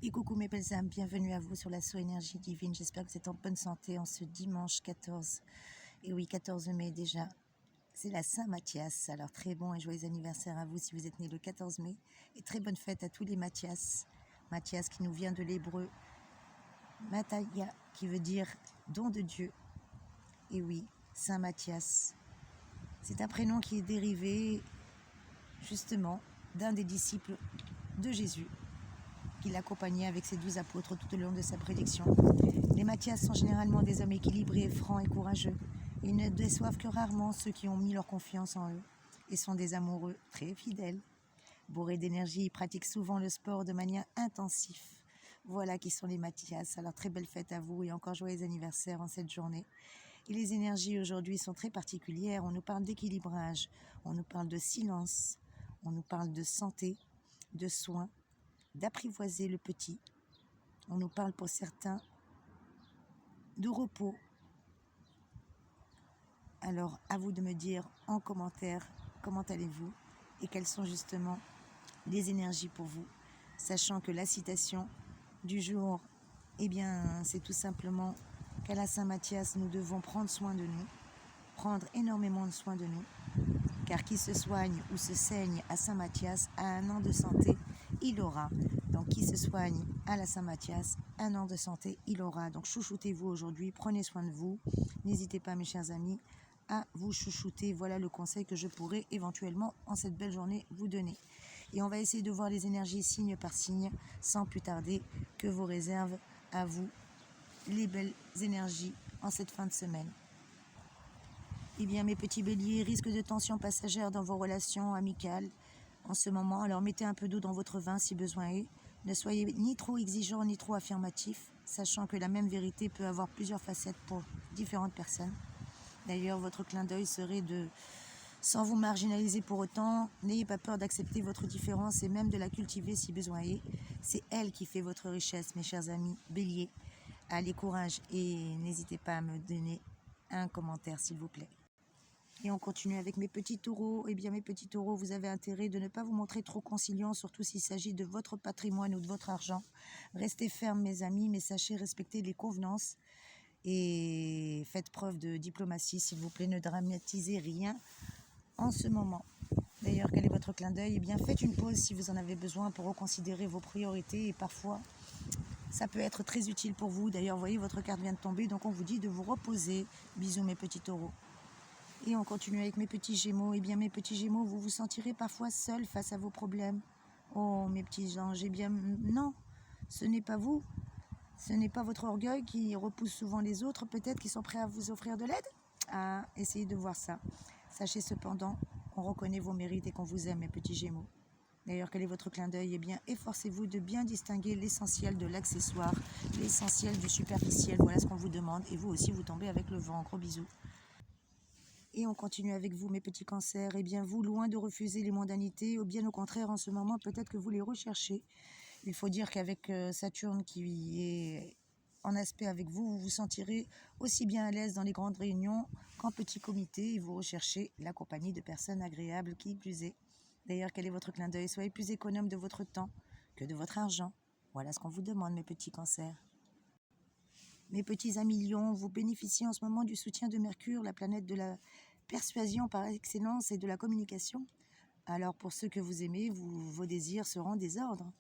Et coucou mes belles âmes, bienvenue à vous sur la Source Énergie Divine. J'espère que vous êtes en bonne santé en ce dimanche 14. Et oui, 14 mai déjà, c'est la Saint-Mathias. Alors très bon et joyeux anniversaire à vous si vous êtes né le 14 mai. Et très bonne fête à tous les Mathias. Mathias qui nous vient de l'hébreu Mataya, qui veut dire don de Dieu. Et oui, Saint-Mathias. C'est un prénom qui est dérivé justement d'un des disciples de Jésus, qui l'accompagnait avec ses 12 apôtres tout au long de sa prédiction. Les Mathias sont généralement des hommes équilibrés, francs et courageux. Ils ne déçoivent que rarement ceux qui ont mis leur confiance en eux et sont des amoureux très fidèles. Bourrés d'énergie, ils pratiquent souvent le sport de manière intensive. Voilà qui sont les Mathias. Alors très belle fête à vous et encore joyeux anniversaire en cette journée. Et les énergies aujourd'hui sont très particulières. On nous parle d'équilibrage, on nous parle de silence, on nous parle de santé, de soins, d'apprivoiser le petit. On nous parle pour certains de repos. Alors, à vous de me dire en commentaire comment allez-vous et quelles sont justement les énergies pour vous, sachant que la citation du jour, eh bien, c'est tout simplement qu'à la Saint-Mathias, nous devons prendre soin de nous, prendre énormément de soin de nous, car qui se soigne ou se saigne à Saint-Mathias a 1 an de santé, il aura. Donc qui se soigne à la Saint-Mathias, 1 an de santé, il aura. Donc chouchoutez-vous aujourd'hui, prenez soin de vous. N'hésitez pas mes chers amis à vous chouchouter. Voilà le conseil que je pourrais éventuellement en cette belle journée vous donner. Et on va essayer de voir les énergies signe par signe sans plus tarder que vos réserves à vous les belles énergies en cette fin de semaine. Eh bien, mes petits béliers, risque de tension passagère dans vos relations amicales en ce moment. Alors, mettez un peu d'eau dans votre vin si besoin est. Ne soyez ni trop exigeant ni trop affirmatif, sachant que la même vérité peut avoir plusieurs facettes pour différentes personnes. D'ailleurs, votre clin d'œil serait de, sans vous marginaliser pour autant, n'ayez pas peur d'accepter votre différence et même de la cultiver si besoin est. C'est elle qui fait votre richesse, mes chers amis béliers. Allez, courage et n'hésitez pas à me donner un commentaire, s'il vous plaît. Et on continue avec mes petits taureaux. Eh bien, mes petits taureaux, vous avez intérêt de ne pas vous montrer trop conciliant, surtout s'il s'agit de votre patrimoine ou de votre argent. Restez fermes, mes amis, mais sachez respecter les convenances et faites preuve de diplomatie, s'il vous plaît. Ne dramatisez rien en ce moment. D'ailleurs, quel est votre clin d'œil? Eh bien, faites une pause si vous en avez besoin pour reconsidérer vos priorités et parfois, ça peut être très utile pour vous. D'ailleurs, vous voyez, votre carte vient de tomber, donc on vous dit de vous reposer. Bisous, mes petits taureaux. Et on continue avec mes petits gémeaux. Eh bien, mes petits gémeaux, vous vous sentirez parfois seuls face à vos problèmes. Oh, mes petits anges, eh bien, non, ce n'est pas vous. Ce n'est pas votre orgueil qui repousse souvent les autres, peut-être, qui sont prêts à vous offrir de l'aide. Ah, essayez de voir ça. Sachez cependant qu'on reconnaît vos mérites et qu'on vous aime, mes petits gémeaux. D'ailleurs, quel est votre clin d'œil? Eh bien, efforcez-vous de bien distinguer l'essentiel de l'accessoire, l'essentiel du superficiel. Voilà ce qu'on vous demande. Et vous aussi, vous tombez avec le vent. Gros bisous. Et on continue avec vous, mes petits cancers. Eh bien, vous, loin de refuser les mondanités, ou bien au contraire, en ce moment, peut-être que vous les recherchez. Il faut dire qu'avec Saturne qui est en aspect avec vous, vous vous sentirez aussi bien à l'aise dans les grandes réunions qu'en petit comité. Et vous recherchez la compagnie de personnes agréables, qui plus est. D'ailleurs, quel est votre clin d'œil? Soyez plus économe de votre temps que de votre argent. Voilà ce qu'on vous demande, mes petits cancers. Mes petits amis lions, vous bénéficiez en ce moment du soutien de Mercure, la planète de la persuasion par excellence et de la communication. Alors pour ceux que vous aimez, vos désirs seront des ordres.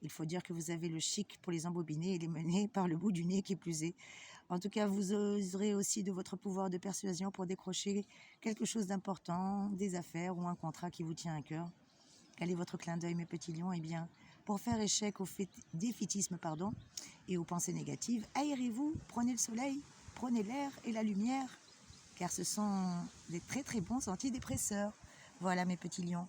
Il faut dire que vous avez le chic pour les embobiner et les mener par le bout du nez qui plus est. En tout cas, vous userez aussi de votre pouvoir de persuasion pour décrocher quelque chose d'important, des affaires ou un contrat qui vous tient à cœur. Quel est votre clin d'œil, mes petits lions? Eh bien, pour faire échec au défaitisme et aux pensées négatives, aérez-vous, prenez le soleil, prenez l'air et la lumière, car ce sont des très très bons antidépresseurs. Voilà mes petits lions.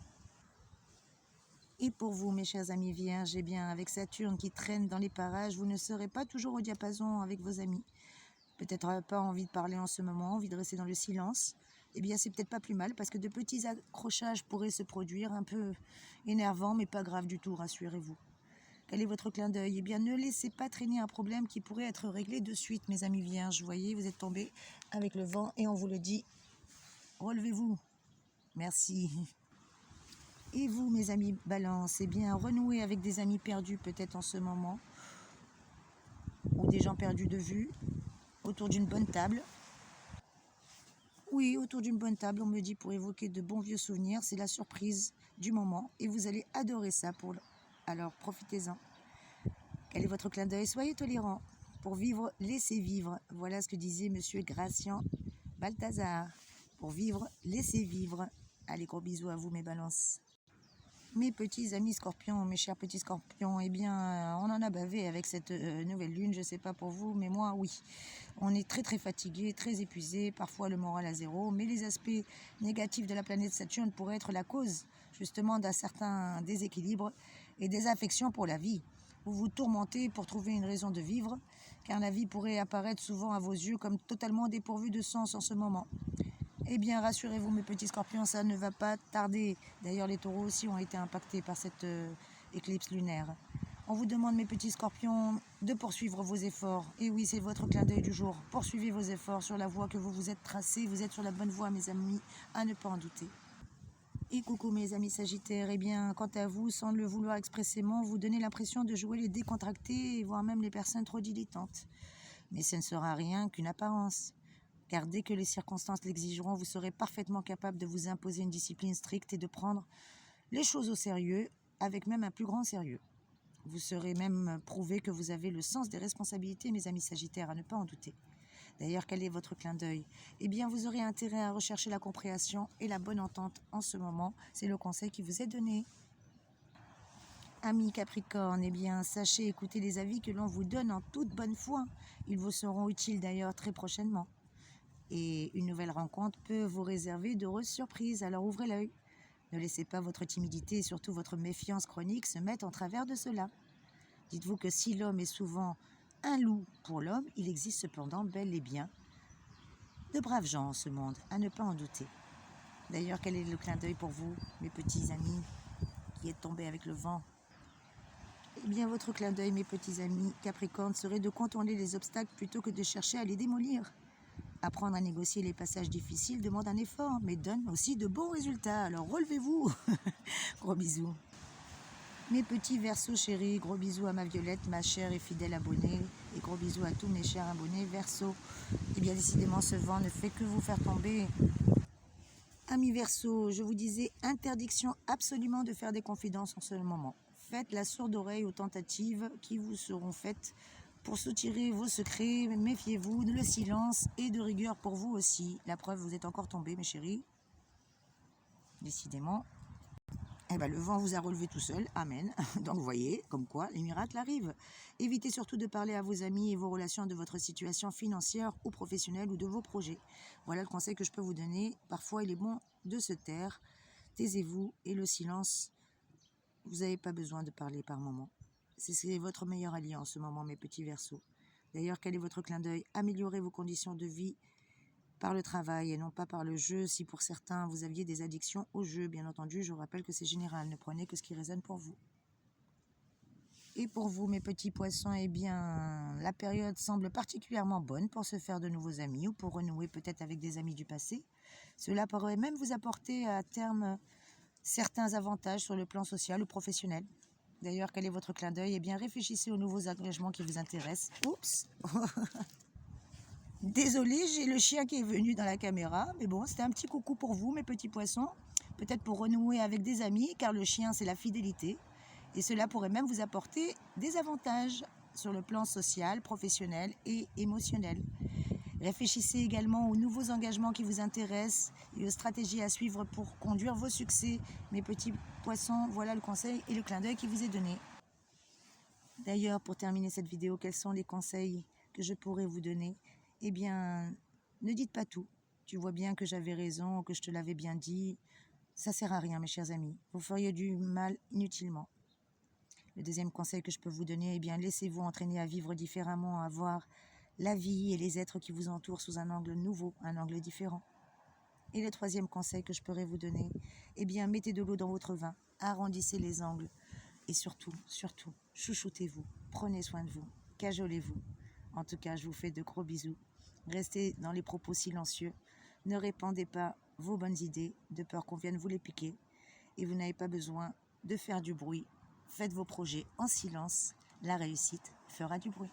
Et pour vous, mes chers amis vierges, eh bien, avec Saturne qui traîne dans les parages, vous ne serez pas toujours au diapason avec vos amis. Peut-être pas envie de parler en ce moment, envie de rester dans le silence. Eh bien, c'est peut-être pas plus mal, parce que de petits accrochages pourraient se produire, un peu énervants, mais pas grave du tout, rassurez-vous. Quel est votre clin d'œil? Eh bien, ne laissez pas traîner un problème qui pourrait être réglé de suite, mes amis vierges. Vous voyez, vous êtes tombés avec le vent et on vous le dit. Relevez-vous. Merci. Et vous, mes amis Balance, eh bien, renouez avec des amis perdus peut-être en ce moment, ou des gens perdus de vue, autour d'une bonne table. Oui, autour d'une bonne table, on me dit pour évoquer de bons vieux souvenirs. C'est la surprise du moment et vous allez adorer ça. Alors profitez-en. Quel est votre clin d'œil? Soyez tolérants. Pour vivre, laissez vivre. Voilà ce que disait monsieur Gracian Balthazar. Pour vivre, laissez vivre. Allez, gros bisous à vous mes balances. Mes petits amis scorpions, mes chers petits scorpions, eh bien, on en a bavé avec cette nouvelle lune, je ne sais pas pour vous, mais moi, oui. On est très fatigué, très épuisé, parfois le moral à zéro, mais les aspects négatifs de la planète Saturne pourraient être la cause, justement, d'un certain déséquilibre et des affections pour la vie. Vous vous tourmentez pour trouver une raison de vivre, car la vie pourrait apparaître souvent à vos yeux comme totalement dépourvue de sens en ce moment. Eh bien, rassurez-vous, mes petits scorpions, ça ne va pas tarder. D'ailleurs, les taureaux aussi ont été impactés par cette éclipse lunaire. On vous demande, mes petits scorpions, de poursuivre vos efforts. Et oui, c'est votre clin d'œil du jour. Poursuivez vos efforts sur la voie que vous vous êtes tracée. Vous êtes sur la bonne voie, mes amis, à ne pas en douter. Et coucou, mes amis sagittaires. Eh bien, quant à vous, sans le vouloir expressément, vous donnez l'impression de jouer les décontractés, voire même les personnes trop dilettantes. Mais ce ne sera rien qu'une apparence. Car dès que les circonstances l'exigeront, vous serez parfaitement capable de vous imposer une discipline stricte et de prendre les choses au sérieux, avec même un plus grand sérieux. Vous serez même prouvé que vous avez le sens des responsabilités, mes amis sagittaires, à ne pas en douter. D'ailleurs, quel est votre clin d'œil? Eh bien, vous aurez intérêt à rechercher la compréhension et la bonne entente en ce moment. C'est le conseil qui vous est donné. Amis Capricorne, eh bien, sachez écouter les avis que l'on vous donne en toute bonne foi. Ils vous seront utiles d'ailleurs très prochainement. Et une nouvelle rencontre peut vous réserver d'heureuses surprises, alors ouvrez l'œil. Ne laissez pas votre timidité et surtout votre méfiance chronique se mettre en travers de cela. Dites-vous que si l'homme est souvent un loup pour l'homme, il existe cependant bel et bien de braves gens en ce monde, à ne pas en douter. D'ailleurs, quel est le clin d'œil pour vous, mes petits amis, qui êtes tombés avec le vent? Eh bien, votre clin d'œil, mes petits amis Capricorne, serait de contourner les obstacles plutôt que de chercher à les démolir. Apprendre à négocier les passages difficiles demande un effort, mais donne aussi de bons résultats. Alors relevez-vous. Gros bisous. Mes petits Verseaux chéris, gros bisous à ma Violette, ma chère et fidèle abonnée. Et gros bisous à tous mes chers abonnés Verseaux. Et bien décidément, ce vent ne fait que vous faire tomber. Amis Verseaux, je vous disais, interdiction absolument de faire des confidences en ce moment. Faites la sourde oreille aux tentatives qui vous seront faites pour soutirer vos secrets. Méfiez-vous, le silence est de rigueur pour vous aussi. La preuve, vous êtes encore tombés, mes chéris. Décidément. Eh ben, le vent vous a relevé tout seul. Amen. Donc, vous voyez, comme quoi, les miracles arrivent. Évitez surtout de parler à vos amis et vos relations de votre situation financière ou professionnelle ou de vos projets. Voilà le conseil que je peux vous donner. Parfois, il est bon de se taire. Taisez-vous et le silence, vous n'avez pas besoin de parler par moment. C'est votre meilleur allié en ce moment, mes petits Verseaux. D'ailleurs, quel est votre clin d'œil? Améliorez vos conditions de vie par le travail et non pas par le jeu. Si pour certains, vous aviez des addictions au jeu, bien entendu, je vous rappelle que c'est général. Ne prenez que ce qui résonne pour vous. Et pour vous, mes petits poissons, eh bien, la période semble particulièrement bonne pour se faire de nouveaux amis ou pour renouer peut-être avec des amis du passé. Cela pourrait même vous apporter à terme certains avantages sur le plan social ou professionnel. D'ailleurs, quel est votre clin d'œil? Eh bien, réfléchissez aux nouveaux engagements qui vous intéressent. Oups. Désolée, j'ai le chien qui est venu dans la caméra. Mais bon, c'était un petit coucou pour vous, mes petits poissons. Peut-être pour renouer avec des amis, car le chien, c'est la fidélité. Et cela pourrait même vous apporter des avantages sur le plan social, professionnel et émotionnel. Réfléchissez également aux nouveaux engagements qui vous intéressent et aux stratégies à suivre pour conduire vos succès. Mes petits poissons, voilà le conseil et le clin d'œil qui vous est donné. D'ailleurs, pour terminer cette vidéo, quels sont les conseils que je pourrais vous donner? Eh bien, ne dites pas tout. Tu vois bien que j'avais raison, que je te l'avais bien dit. Ça ne sert à rien, mes chers amis. Vous feriez du mal inutilement. Le deuxième conseil que je peux vous donner, eh bien, laissez-vous entraîner à vivre différemment, à voir la vie et les êtres qui vous entourent sous un angle nouveau, un angle différent. Et le troisième conseil que je pourrais vous donner, eh bien, mettez de l'eau dans votre vin, arrondissez les angles et surtout, chouchoutez-vous, prenez soin de vous, cajolez-vous. En tout cas, je vous fais de gros bisous. Restez dans les propos silencieux, ne répandez pas vos bonnes idées de peur qu'on vienne vous les piquer. et vous n'avez pas besoin de faire du bruit. Faites vos projets en silence, la réussite fera du bruit.